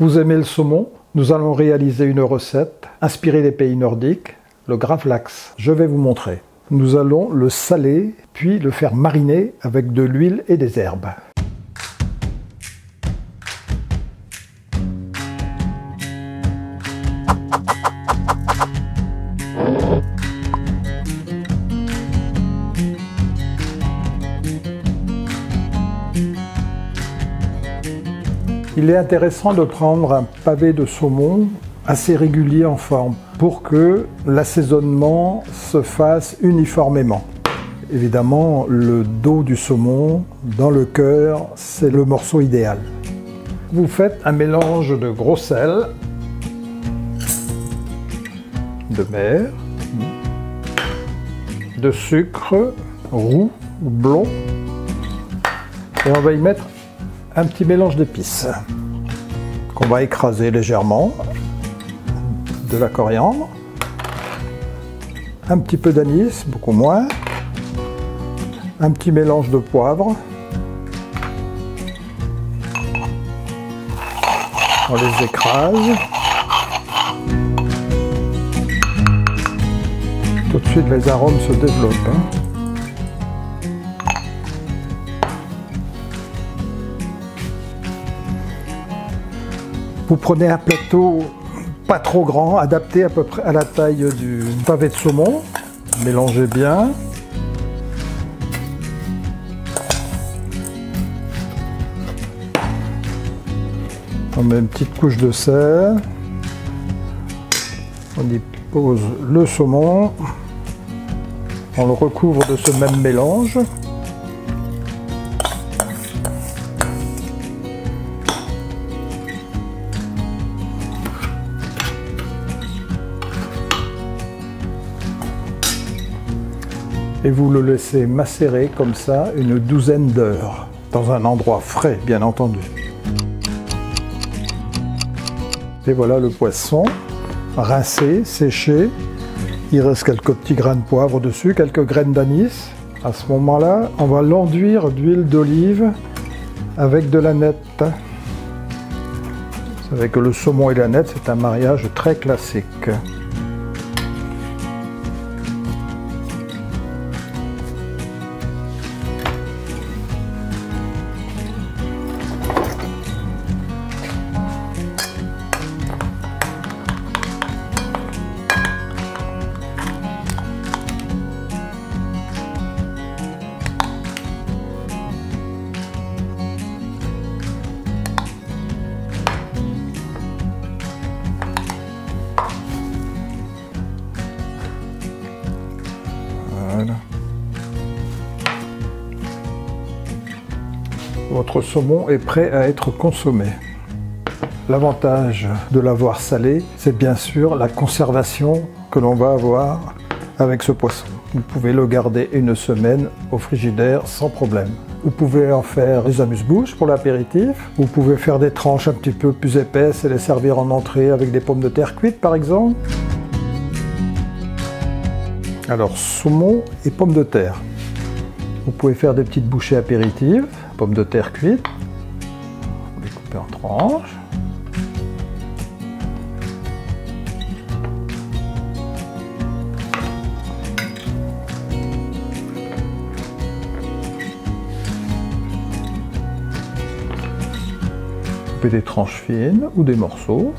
Vous aimez le saumon? Nous allons réaliser une recette inspirée des pays nordiques, le gravlax. Je vais vous montrer. Nous allons le saler, puis le faire mariner avec de l'huile et des herbes. Il est intéressant de prendre un pavé de saumon assez régulier en forme pour que l'assaisonnement se fasse uniformément. Évidemment, le dos du saumon, dans le cœur, c'est le morceau idéal. Vous faites un mélange de gros sel, de mer, de sucre roux ou blond, et on va y mettre un petit mélange d'épices qu'on va écraser légèrement, de la coriandre, un petit peu d'anis, beaucoup moins, un petit mélange de poivre. On les écrase. Tout de suite les arômes se développent. Vous prenez un plateau pas trop grand, adapté à peu près à la taille du pavé de saumon. Mélangez bien. On met une petite couche de sel. On y pose le saumon. On le recouvre de ce même mélange. Et vous le laissez macérer comme ça une douzaine d'heures, dans un endroit frais, bien entendu. Et voilà le poisson, rincé, séché. Il reste quelques petits grains de poivre dessus, quelques graines d'anis. À ce moment-là, on va l'enduire d'huile d'olive avec de l'aneth. Vous savez que le saumon et l'aneth, c'est un mariage très classique. Voilà. Votre saumon est prêt à être consommé. L'avantage de l'avoir salé, c'est bien sûr la conservation que l'on va avoir avec ce poisson. Vous pouvez le garder une semaine au frigidaire sans problème. Vous pouvez en faire des amuse-bouches pour l'apéritif. Vous pouvez faire des tranches un petit peu plus épaisses et les servir en entrée avec des pommes de terre cuites par exemple. Alors, saumon et pommes de terre. Vous pouvez faire des petites bouchées apéritives, pommes de terre cuites. Vous les coupez en tranches. Coupez des tranches fines ou des morceaux.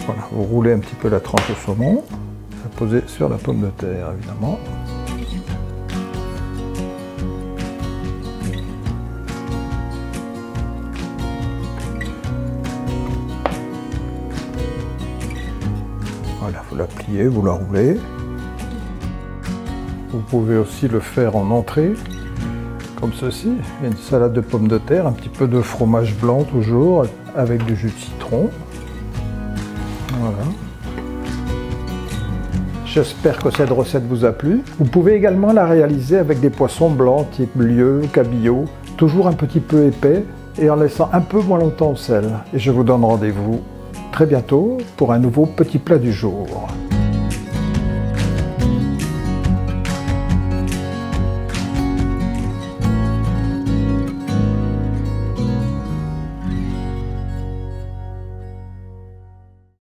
Voilà, vous roulez un petit peu la tranche de saumon, la posez sur la pomme de terre évidemment. Voilà, vous la pliez, vous la roulez. Vous pouvez aussi le faire en entrée, comme ceci, une salade de pommes de terre, un petit peu de fromage blanc toujours, avec du jus de citron. Voilà. J'espère que cette recette vous a plu. Vous pouvez également la réaliser avec des poissons blancs type lieu, cabillaud, toujours un petit peu épais et en laissant un peu moins longtemps au sel. Et je vous donne rendez-vous très bientôt pour un nouveau petit plat du jour.